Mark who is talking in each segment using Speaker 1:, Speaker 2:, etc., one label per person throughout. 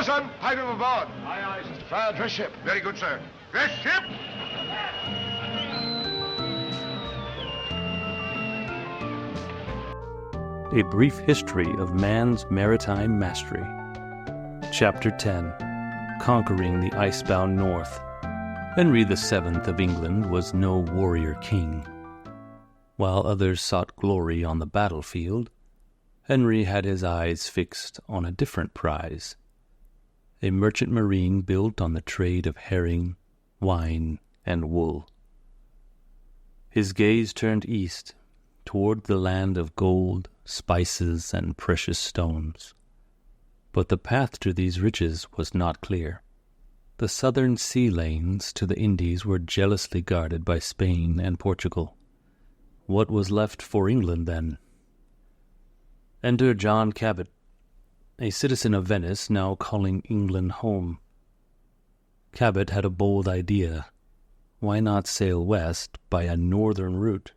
Speaker 1: bosun, pipe him aboard.
Speaker 2: Aye, aye, sir.
Speaker 1: Fire, dress ship.
Speaker 3: Very good, sir. Dress ship!
Speaker 4: A Brief History of Man's Maritime Mastery. Chapter 10. Conquering the Icebound North. Henry VII of England was no warrior king. While others sought glory on the battlefield, Henry had his eyes fixed on a different prize, a merchant marine built on the trade of herring, wine, and wool. His gaze turned east, toward the land of gold, spices, and precious stones. But the path to these riches was not clear. The southern sea lanes to the Indies were jealously guarded by Spain and Portugal. What was left for England, then? Enter John Cabot, a citizen of Venice now calling England home. Cabot had a bold idea. Why not sail west by a northern route?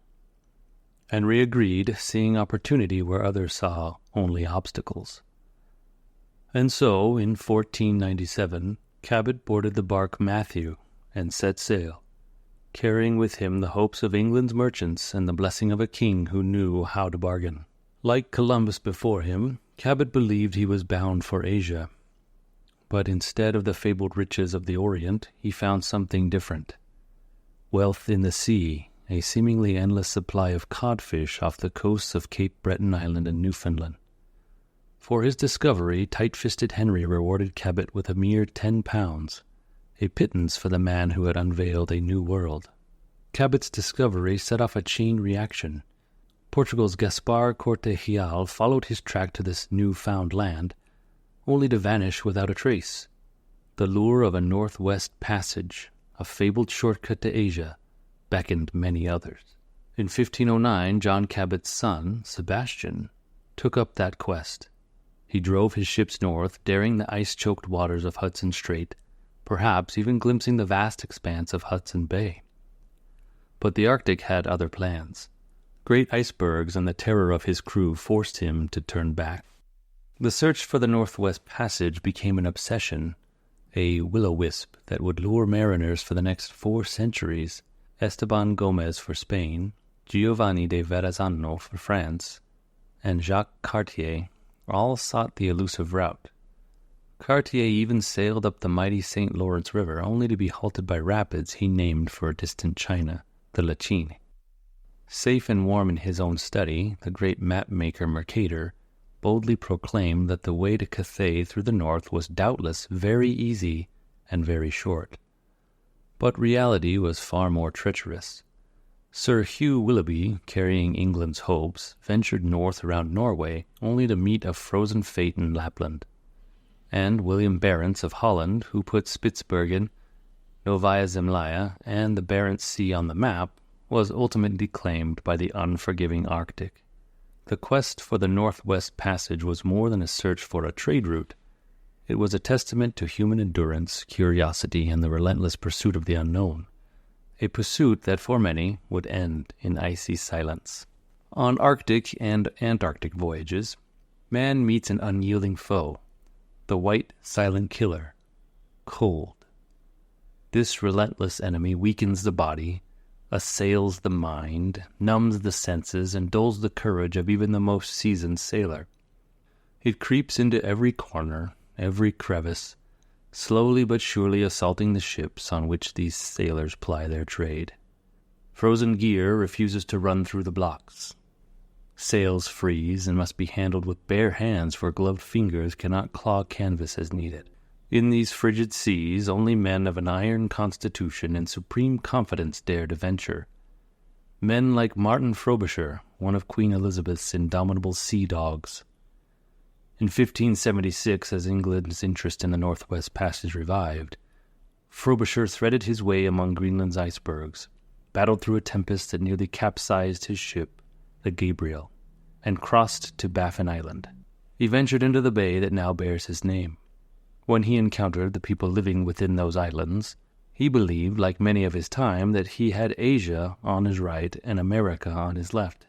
Speaker 4: Henry agreed, seeing opportunity where others saw only obstacles. And so, in 1497, Cabot boarded the bark Matthew and set sail, carrying with him the hopes of England's merchants and the blessing of a king who knew how to bargain. Like Columbus before him, Cabot believed he was bound for Asia. But instead of the fabled riches of the Orient, he found something different. Wealth in the sea, a seemingly endless supply of codfish off the coasts of Cape Breton Island and Newfoundland. For his discovery, tight-fisted Henry rewarded Cabot with a mere £10, a pittance for the man who had unveiled a new world. Cabot's discovery set off a chain reaction. Portugal's Gaspar Corte Real followed his track to this new-found land, only to vanish without a trace. The lure of a northwest passage, a fabled shortcut to Asia, beckoned many others. In 1509, John Cabot's son, Sebastian, took up that quest. He drove his ships north, daring the ice-choked waters of Hudson Strait, perhaps even glimpsing the vast expanse of Hudson Bay. But the Arctic had other plans. Great icebergs and the terror of his crew forced him to turn back. The search for the Northwest Passage became an obsession, a will-o-wisp that would lure mariners for the next 4 centuries. Esteban Gomez for Spain, Giovanni de Verrazzano for France, and Jacques Cartier all sought the elusive route. Cartier even sailed up the mighty St. Lawrence River, only to be halted by rapids he named for distant China, the Lachine. Safe and warm in his own study, the great map-maker Mercator boldly proclaimed that the way to Cathay through the north was doubtless very easy and very short. But reality was far more treacherous. Sir Hugh Willoughby, carrying England's hopes, ventured north around Norway, only to meet a frozen fate in Lapland. And William Barents of Holland, who put Spitzbergen, Novaya Zemlya, and the Barents Sea on the map, was ultimately claimed by the unforgiving Arctic. The quest for the Northwest Passage was more than a search for a trade route. It was a testament to human endurance, curiosity, and the relentless pursuit of the unknown, a pursuit that for many would end in icy silence. On Arctic and Antarctic voyages, man meets an unyielding foe, the white, silent killer, cold. This relentless enemy weakens the body, assails the mind, numbs the senses, and dulls the courage of even the most seasoned sailor. It creeps into every corner, every crevice, slowly but surely assaulting the ships on which these sailors ply their trade. Frozen gear refuses to run through the blocks. Sails freeze and must be handled with bare hands, for gloved fingers cannot claw canvas as needed. In these frigid seas, only men of an iron constitution and supreme confidence dare to venture. Men like Martin Frobisher, one of Queen Elizabeth's indomitable sea dogs. In 1576, as England's interest in the Northwest Passage revived, Frobisher threaded his way among Greenland's icebergs, battled through a tempest that nearly capsized his ship, the Gabriel, and crossed to Baffin Island. He ventured into the bay that now bears his name. When he encountered the people living within those islands, he believed, like many of his time, that he had Asia on his right and America on his left.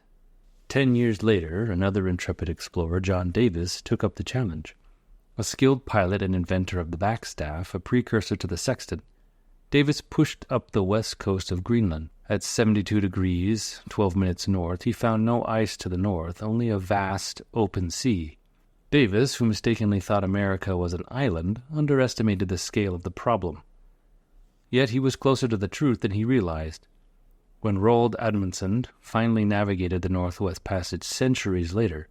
Speaker 4: 10 years later, another intrepid explorer, John Davis, took up the challenge. A skilled pilot and inventor of the backstaff, a precursor to the sextant, Davis pushed up the west coast of Greenland. At 72 degrees, 12 minutes north, he found no ice to the north, only a vast, open sea. Davis, who mistakenly thought America was an island, underestimated the scale of the problem. Yet he was closer to the truth than he realized. When Roald Amundsen finally navigated the Northwest Passage centuries later,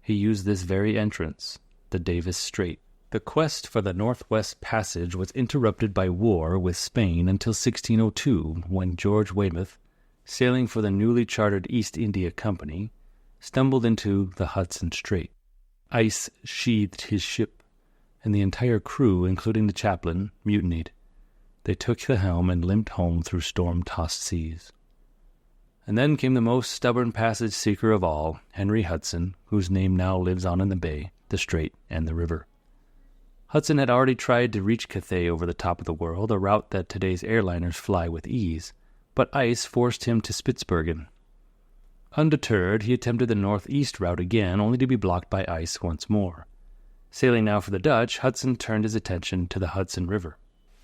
Speaker 4: he used this very entrance, the Davis Strait. The quest for the Northwest Passage was interrupted by war with Spain until 1602, when George Weymouth, sailing for the newly chartered East India Company, stumbled into the Hudson Strait. Ice sheathed his ship, and the entire crew, including the chaplain, mutinied. They took the helm and limped home through storm-tossed seas. And then came the most stubborn passage-seeker of all, Henry Hudson, whose name now lives on in the bay, the strait, and the river. Hudson had already tried to reach Cathay over the top of the world, a route that today's airliners fly with ease, but ice forced him to Spitsbergen. Undeterred, he attempted the northeast route again, only to be blocked by ice once more. Sailing now for the Dutch, Hudson turned his attention to the Hudson River.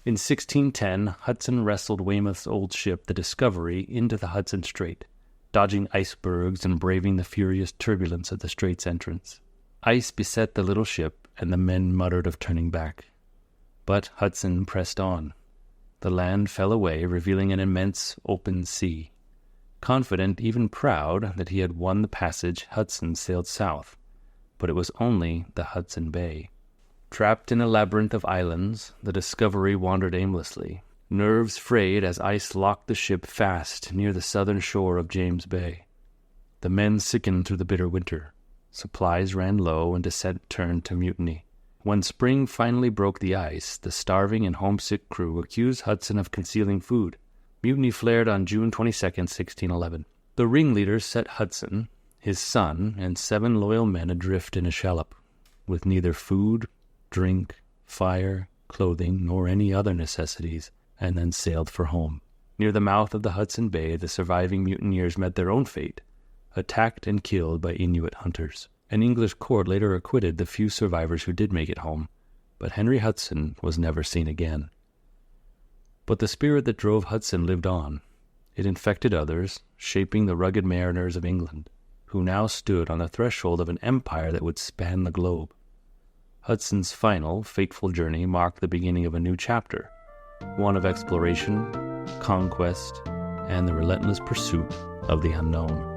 Speaker 4: In 1610, Hudson wrestled Weymouth's old ship, the Discovery, into the Hudson Strait, dodging icebergs and braving the furious turbulence at the strait's entrance. Ice beset the little ship, and the men muttered of turning back. But Hudson pressed on. The land fell away, revealing an immense open sea. Confident, even proud, that he had won the passage, Hudson sailed south, but it was only the Hudson Bay. Trapped in a labyrinth of islands, the Discovery wandered aimlessly, nerves frayed as ice locked the ship fast near the southern shore of James Bay. The men sickened through the bitter winter. Supplies ran low, and descent turned to mutiny. When spring finally broke the ice, the starving and homesick crew accused Hudson of concealing food. Mutiny flared on June 22, 1611. The ringleaders set Hudson, his son, and 7 loyal men adrift in a shallop, with neither food, drink, fire, clothing, nor any other necessities, and then sailed for home. Near the mouth of the Hudson Bay, the surviving mutineers met their own fate, attacked and killed by Inuit hunters. An English court later acquitted the few survivors who did make it home, but Henry Hudson was never seen again. But the spirit that drove Hudson lived on. It infected others, shaping the rugged mariners of England, who now stood on the threshold of an empire that would span the globe. Hudson's final, fateful journey marked the beginning of a new chapter, one of exploration, conquest, and the relentless pursuit of the unknown.